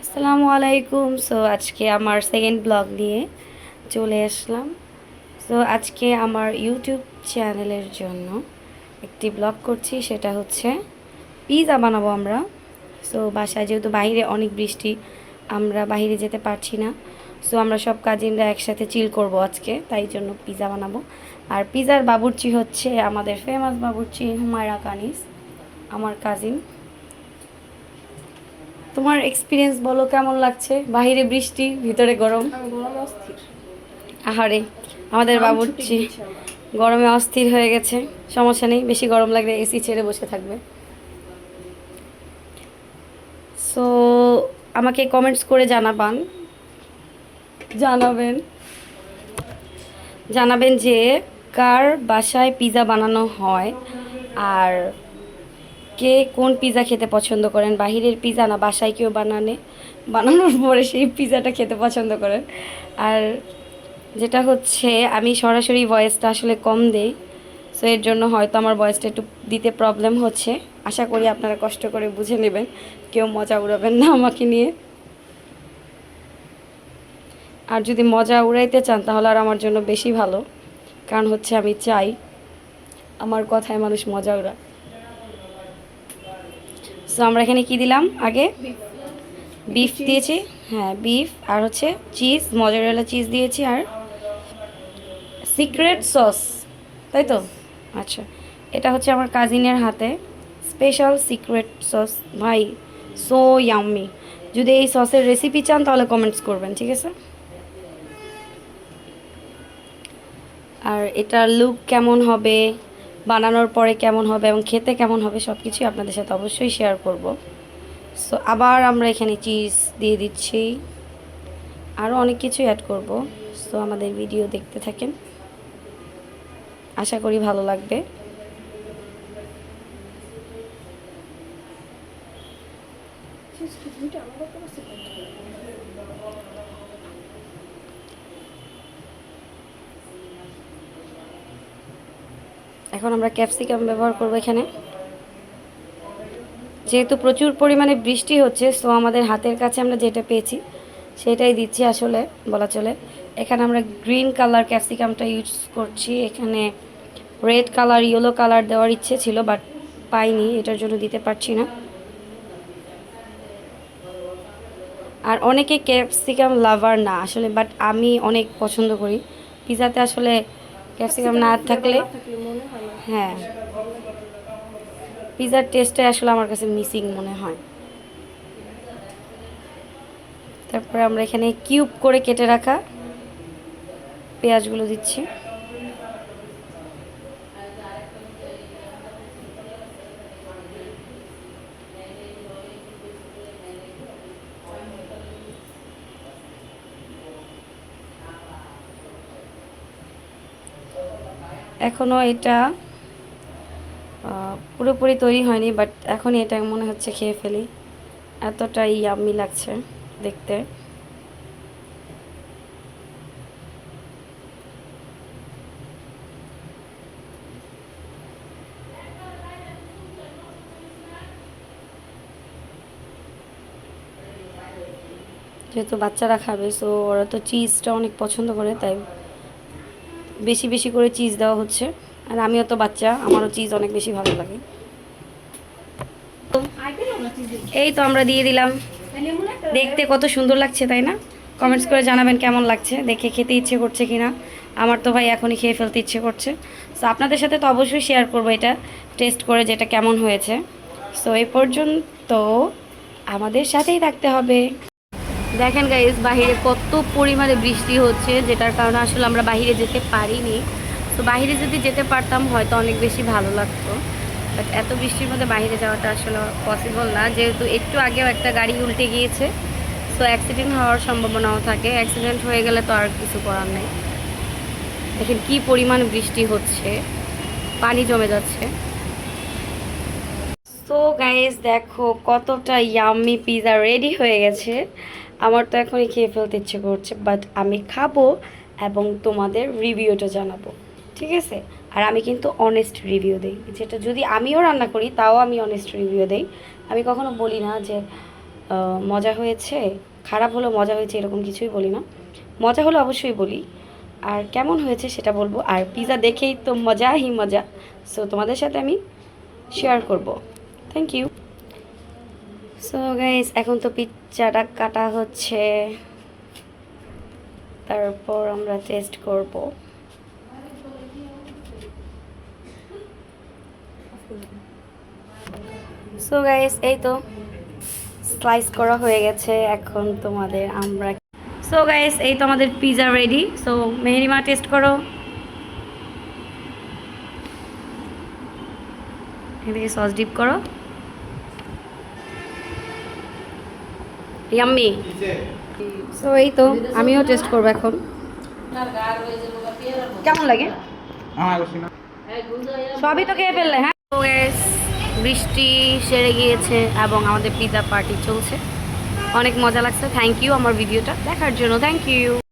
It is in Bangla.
আসসালামু আলাইকুম। সো আজকে আমার সেকেন্ড ব্লগ নিয়ে চলে আসলাম। সো আজকে আমার ইউটিউব চ্যানেলের জন্য একটি ব্লগ করছি, সেটা হচ্ছে পিৎজা বানাবো আমরা। সো বাসায় যেহেতু বাইরে অনেক বৃষ্টি, আমরা বাইরে যেতে পারছি না। সো আমরা সব কাজিনরা একসাথে চিল করব আজকে, তাই জন্য পিৎজা বানাবো। আর পিৎজার বাবুর্চি হচ্ছে আমাদের ফেমাস বাবুর্চি হুমায়রা কানিস, আমার কাজিন। তোমার এক্সপিরিয়েন্স বলো, কেমন লাগছে? বাইরে বৃষ্টি, ভিতরে গরম। আমি গরমে অস্থির। আহারে, আমাদের ঘাম ছুটে বাবুর্চি গিয়েছে আমার। গরমে অস্থির হয়ে গেছে। সমস্যা নেই, বেশি গরম লাগলে এসি ছেড়ে বসে থাকবে। সো আমাকে কমেন্টস করে জানাবেন জানাবেন যে কার বাসায় পিৎজা বানানো হয়, আর কে কোন পিৎজা খেতে পছন্দ করেন, বাহিরের পিৎজা না বাসায় কেউ বানানোর পরে সেই পিৎজাটা খেতে পছন্দ করেন। আর যেটা হচ্ছে, আমি সরাসরি ভয়েসটা আসলে কম দেই, সো এর জন্য হয়তো আমার ভয়েসটা একটু দিতে প্রবলেম হচ্ছে। আশা করি আপনারা কষ্ট করে বুঝে নেবেন, কেউ মজা উড়াবেন না আমাকে নিয়ে। আর যদি মজা উড়াইতে চান তাহলে আর আমার জন্য বেশি ভালো, কারণ হচ্ছে আমি চাই আমার কথায় মানুষ মজা উড়া। সো আমরা এখানে কি দিলাম আগে? বিফ দিয়েছি। হ্যাঁ, বিফ আর হচ্ছে চিজ, মজারেলা চিজ দিয়েছি, আর সিক্রেট সস, তাই তো? আচ্ছা, এটা হচ্ছে আমার কাজিনের হাতে স্পেশাল সিক্রেট সস। ভাই, সো ইয়াম্মি। যদি এই সসের রেসিপি চান তাহলে কমেন্টস করবেন, ঠিক আছে? আর এটার লুক কেমন হবে, বানানোর পরে কেমন হবে এবং খেতে কেমন হবে, সব কিছুই আপনাদের সাথে অবশ্যই শেয়ার করব। সো আবার আমরা এখানে চিজ দিয়ে দিচ্ছি, আরও অনেক কিছু অ্যাড করব। সো আমাদের ভিডিও দেখতে থাকেন, আশা করি ভালো লাগবে। এখন আমরা ক্যাপসিকাম ব্যবহার করব এখানে। যেহেতু প্রচুর পরিমাণে বৃষ্টি হচ্ছে, সো আমাদের হাতের কাছে আমরা যেটা পেয়েছি সেটাই দিচ্ছি আসলে, বলা চলে। এখানে আমরা গ্রিন কালার ক্যাপসিকামটা ইউজ করছি। এখানে রেড কালার, ইয়েলো কালার দেওয়ার ইচ্ছে ছিল, বাট পাইনি, এটার জন্য দিতে পারছি না। আর অনেকে ক্যাপসিকাম লাভার না আসলে, বাট আমি অনেক পছন্দ করি। পিৎজাতে আসলে ক্যাপসিকাম না থাকলে, হ্যাঁ, পিৎজার টেস্টটাই আসলে আমার কাছে মিসিং মনে হয়। তারপরে আমরা এখানে কিউব করে কেটে রাখা পেঁয়াজগুলো দিচ্ছি। এখনও এটা পুরোপুরি তৈরি হয়নি, বাট এখনই এটা মনে হচ্ছে খেয়ে ফেলি, এতটাই ইয়াম্মি লাগছে দেখতে। যেহেতু বাচ্চারা খাবে, সো ওরা তো চিজটা অনেক পছন্দ করে, তাই বেশি বেশি করে চিজ দেওয়া হচ্ছে। আর আমিও তো বাচ্চা, আমারও চিজ অনেক বেশি ভালো লাগে। এই তো আমরা দিয়ে দিলাম। দেখতে কত সুন্দর লাগছে, তাই না? কমেন্টস করে জানাবেন কেমন লাগছে, দেখে খেতে ইচ্ছে করছে কি না। আমার তো ভাই এখনই খেয়ে ফেলতে ইচ্ছে করছে। সো আপনাদের সাথে তো অবশ্যই শেয়ার করবো এটা টেস্ট করে, যেটা কেমন হয়েছে। সো এই পর্যন্ত আমাদের সাথেই থাকতে হবে। দেখেন গাইস, বাহিরে কত পরিমাণে বৃষ্টি হচ্ছে, যেটার কারণে আসলে আমরা বাহিরে যেতে পারিনি। তো বাহিরে যদি যেতে পারতাম হয়তো অনেক বেশি ভালো লাগতো, বাট এত বৃষ্টির মধ্যে বাইরে যাওয়াটা আসলে পসিবল না, যেহেতু একটু আগেও একটা গাড়ি উল্টে গিয়েছে। সো অ্যাক্সিডেন্ট হওয়ার সম্ভাবনাও থাকে, অ্যাক্সিডেন্ট হয়ে গেলে তো আর কিছু করার নেই। দেখেন কি পরিমাণ বৃষ্টি হচ্ছে, পানি জমে যাচ্ছে। সো গাইস, দেখো কতটা ইয়াম্মি পিৎজা রেডি হয়ে গেছে। আমার তো এখনই খেয়ে ফেলতে ইচ্ছে করছে, বাট আমি খাবো এবং তোমাদের রিভিউটা জানাবো, ঠিক আছে? আর আমি কিন্তু অনেস্ট রিভিউ দিই, যেটা যদি আমিও রান্না করি তাও আমি অনেস্ট রিভিউ দিই। আমি কখনো বলি না যে মজা হয়েছে, খারাপ হলেও মজা হয়েছে এরকম কিছুই বলি না, মজা হলে অবশ্যই বলি, আর কেমন হয়েছে সেটা বলবো। আর পিৎজা দেখেই তো মজাই মজা, সো তোমাদের সাথে আমি শেয়ার করব। Thank you. সো গাইস, এখন তো পিৎজাটা কাটা হচ্ছে, তারপর আমরা টেস্ট করব। সো গাইস, এই তো স্লাইস করা হয়ে গেছে, এখন তোমাদের আমরা। সো গাইস, এই তো আমাদের pizza ready. So Meherima test করো, এদিকে সস ডিপ করো। ইয়াম্মি। সো এই তো আমিও টেস্ট করবো এখন, কেমন লাগে। সবই তো খেয়ে ফেললে। হ্যাঁ, তো guys, বৃষ্টি সেরে গিয়েছে এবং আমাদের পিৎজা পার্টি চলছে, অনেক মজা লাগছে। থ্যাংক ইউ আমার ভিডিওটা দেখার জন্য, থ্যাংক ইউ।